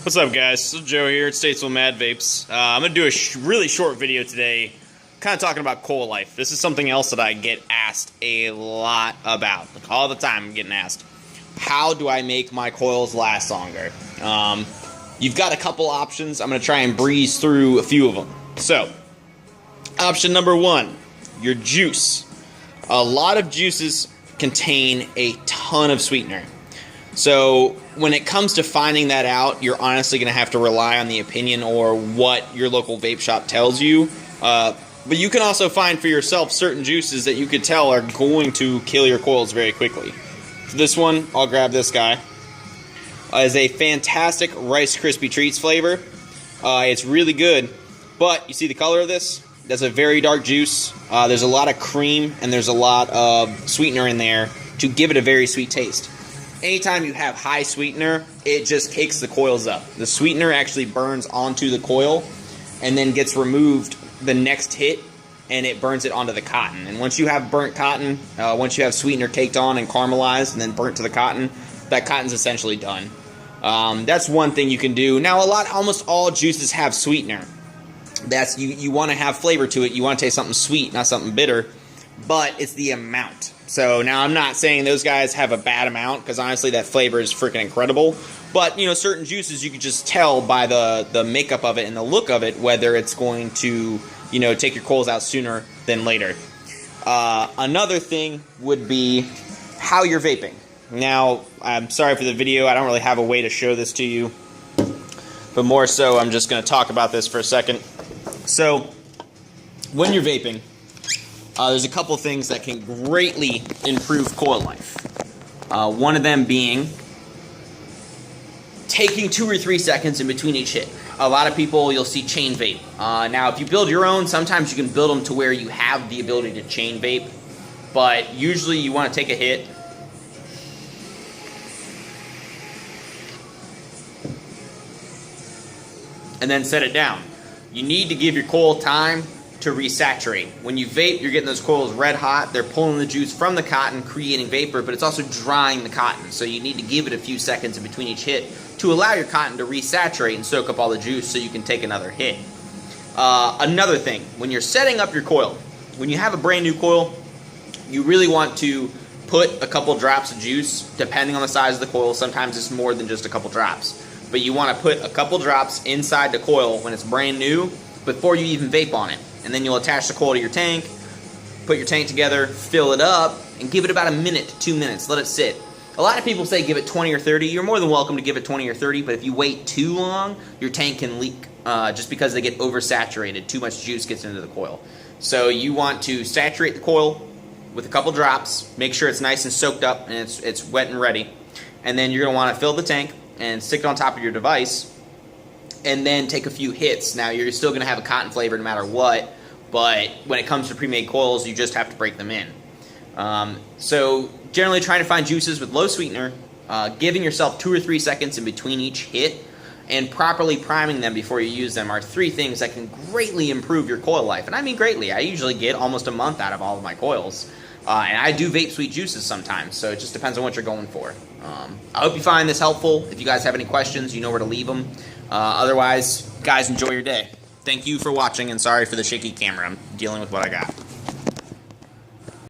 What's up, guys? This is Joe here at Statesville Mad Vapes. I'm going to do a really short video today, kind of talking about coil life. This is something else that I get asked a lot about. Like, all the time I'm getting asked, how do I make my coils last longer? You've got a couple options. I'm going to try and breeze through a few of them. So, option number one, your juice. A lot of juices contain a ton of sweetener. So when it comes to finding that out, you're honestly going to have to rely on the opinion or what your local vape shop tells you. But you can also find for yourself certain juices that you could tell are going to kill your coils very quickly. For this one, I'll grab this guy. It's a fantastic Rice Krispie Treats flavor. It's really good, but you see the color of this? That's a very dark juice. There's a lot of cream and there's a lot of sweetener in there to give it a very sweet taste. Anytime you have high sweetener, it just cakes the coils up. The sweetener actually burns onto the coil and then gets removed the next hit, and it burns it onto the cotton. And once you have burnt cotton, once you have sweetener caked on and caramelized and then burnt to the cotton, that cotton's essentially done. That's one thing you can do. Now, almost all juices have sweetener. That's you want to have flavor to it. You want to taste something sweet, not something bitter, but it's the amount. So now I'm not saying those guys have a bad amount, because honestly that flavor is freaking incredible. But you know, certain juices you can just tell by the makeup of it and the look of it whether it's going to, you know, take your coils out sooner than later. Another thing would be how you're vaping. Now, I'm sorry for the video, I don't really have a way to show this to you, but more so I'm just going to talk about this for a second. So when you're vaping, there's a couple things that can greatly improve coil life. One of them being taking 2 or 3 seconds in between each hit. A lot of people, you'll see chain vape. Now, if you build your own, sometimes you can build them to where you have the ability to chain vape. But usually you want to take a hit, and then set it down. You need to give your coil time to resaturate. When you vape, you're getting those coils red hot. They're pulling the juice from the cotton, creating vapor, but it's also drying the cotton. So you need to give it a few seconds in between each hit to allow your cotton to resaturate and soak up all the juice so you can take another hit. Another thing, when you're setting up your coil, when you have a brand new coil, you really want to put a couple drops of juice, depending on the size of the coil. Sometimes it's more than just a couple drops. But you want to put a couple drops inside the coil when it's brand new before you even vape on it. And then you'll attach the coil to your tank, put your tank together, fill it up, and give it about a minute to 2 minutes. Let it sit. A lot of people say give it 20 or 30. You're more than welcome to give it 20 or 30, but if you wait too long, your tank can leak just because they get oversaturated. Too much juice gets into the coil. So you want to saturate the coil with a couple drops, make sure it's nice and soaked up and it's wet and ready. And then you're going to want to fill the tank and stick it on top of your device, and then take a few hits. Now, you're still going to have a cotton flavor no matter what, but when it comes to pre-made coils, you just have to break them in. So generally trying to find juices with low sweetener, giving yourself 2 or 3 seconds in between each hit, and properly priming them before you use them are 3 things that can greatly improve your coil life. And I mean greatly. I usually get almost a month out of all of my coils. And I do vape sweet juices sometimes, so it just depends on what you're going for. I hope you find this helpful. If you guys have any questions, you know where to leave them. Otherwise, guys, enjoy your day. Thank you for watching, and sorry for the shaky camera. I'm dealing with what I got.